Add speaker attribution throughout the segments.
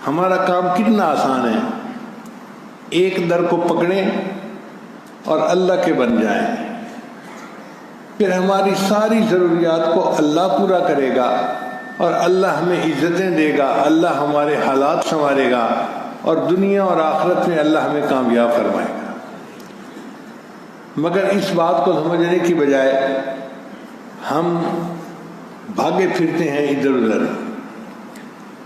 Speaker 1: ہمارا کام کتنا آسان ہے، ایک در کو پکڑیں اور اللہ کے بن جائیں، پھر ہماری ساری ضروریات کو اللہ پورا کرے گا اور اللہ ہمیں عزتیں دے گا، اللہ ہمارے حالات سنوارے گا اور دنیا اور آخرت میں اللہ ہمیں کامیاب فرمائے گا۔ مگر اس بات کو سمجھنے کی بجائے ہم بھاگے پھرتے ہیں ادھر ادھر،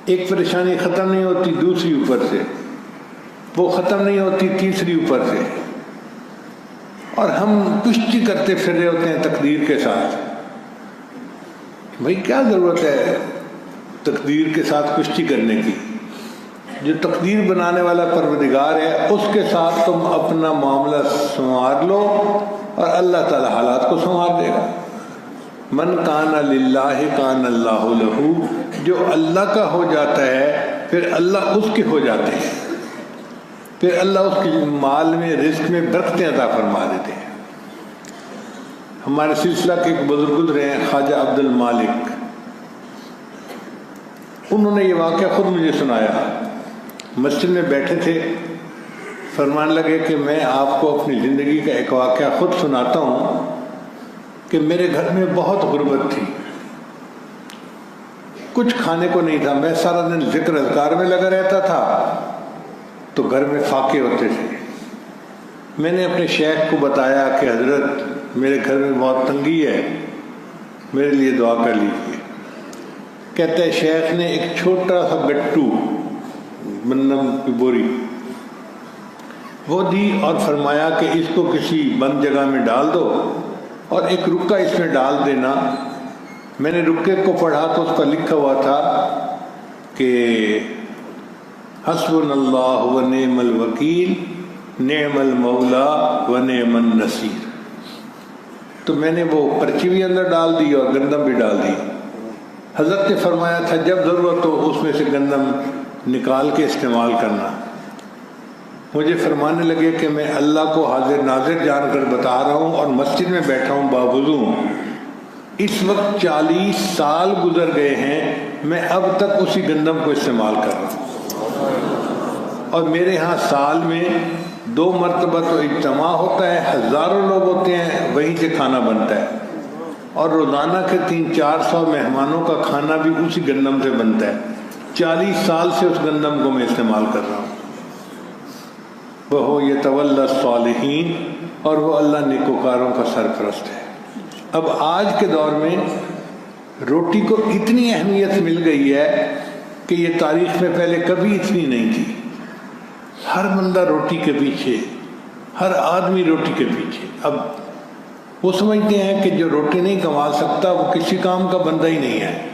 Speaker 1: ایک پریشانی ختم نہیں ہوتی دوسری اوپر سے، وہ ختم نہیں ہوتی تیسری اوپر سے، اور ہم کشتی کرتے پھر رہے ہوتے ہیں تقدیر کے ساتھ۔ بھائی کیا ضرورت ہے تقدیر کے ساتھ کشتی کرنے کی؟ جو تقدیر بنانے والا پروردگار ہے اس کے ساتھ تم اپنا معاملہ سنوار لو اور اللہ تعالی حالات کو سنوار دے گا۔ من کان للہ کان اللہ لہ، جو اللہ کا ہو جاتا ہے پھر اللہ اس کے ہو جاتے ہیں، پھر اللہ اس کے مال میں رزق میں برکتیں عطا فرما دیتے ہیں۔ ہمارے سلسلہ کے ایک بزرگ گزرے ہیں خواجہ عبد المالک، انہوں نے یہ واقعہ خود مجھے سنایا۔ مسجد میں بیٹھے تھے، فرمانے لگے کہ میں آپ کو اپنی زندگی کا ایک واقعہ خود سناتا ہوں کہ میرے گھر میں بہت غربت تھی، کچھ کھانے کو نہیں تھا، میں سارا دن ذکر اذکار میں لگا رہتا تھا تو گھر میں فاقے ہوتے تھے۔ میں نے اپنے شیخ کو بتایا کہ حضرت میرے گھر میں بہت تنگی ہے، میرے لیے دعا کر لیجیے۔ کہتے ہیں شیخ نے ایک چھوٹا سا گٹو گندم کی بوری وہ دی اور فرمایا کہ اس کو کسی بند جگہ میں ڈال دو اور ایک رکا اس میں ڈال دینا۔ میں نے رکے کو پڑھا تو اس پر لکھا ہوا تھا کہ حسبنا اللہ و نعم الوکیل نعم المولا و نعم النصیر۔ تو میں نے وہ پرچی بھی اندر ڈال دی اور گندم بھی ڈال دی۔ حضرت نے فرمایا تھا جب ضرورت ہو اس میں سے گندم نکال کے استعمال کرنا۔ مجھے فرمانے لگے کہ میں اللہ کو حاضر ناظر جان کر بتا رہا ہوں اور مسجد میں بیٹھا ہوں باوضو ہوں، اس وقت 40 سال گزر گئے ہیں، میں اب تک اسی گندم کو استعمال کر رہا ہوں، اور میرے ہاں سال میں 2 مرتبہ تو اجتماع ہوتا ہے، ہزاروں لوگ ہوتے ہیں، وہیں سے کھانا بنتا ہے، اور روزانہ کے 300-400 مہمانوں کا کھانا بھی اسی گندم سے بنتا ہے۔ 40 سال سے اس گندم کو میں استعمال کر رہا ہوں۔ وہ یتولی الصالحین، اور وہ اللہ نیکوکاروں کا سرپرست ہے۔ اب آج کے دور میں روٹی کو اتنی اہمیت مل گئی ہے کہ یہ تاریخ میں پہلے کبھی اتنی نہیں تھی۔ ہر بندہ روٹی کے پیچھے، ہر آدمی روٹی کے پیچھے۔ اب وہ سمجھتے ہیں کہ جو روٹی نہیں کما سکتا وہ کسی کام کا بندہ ہی نہیں ہے۔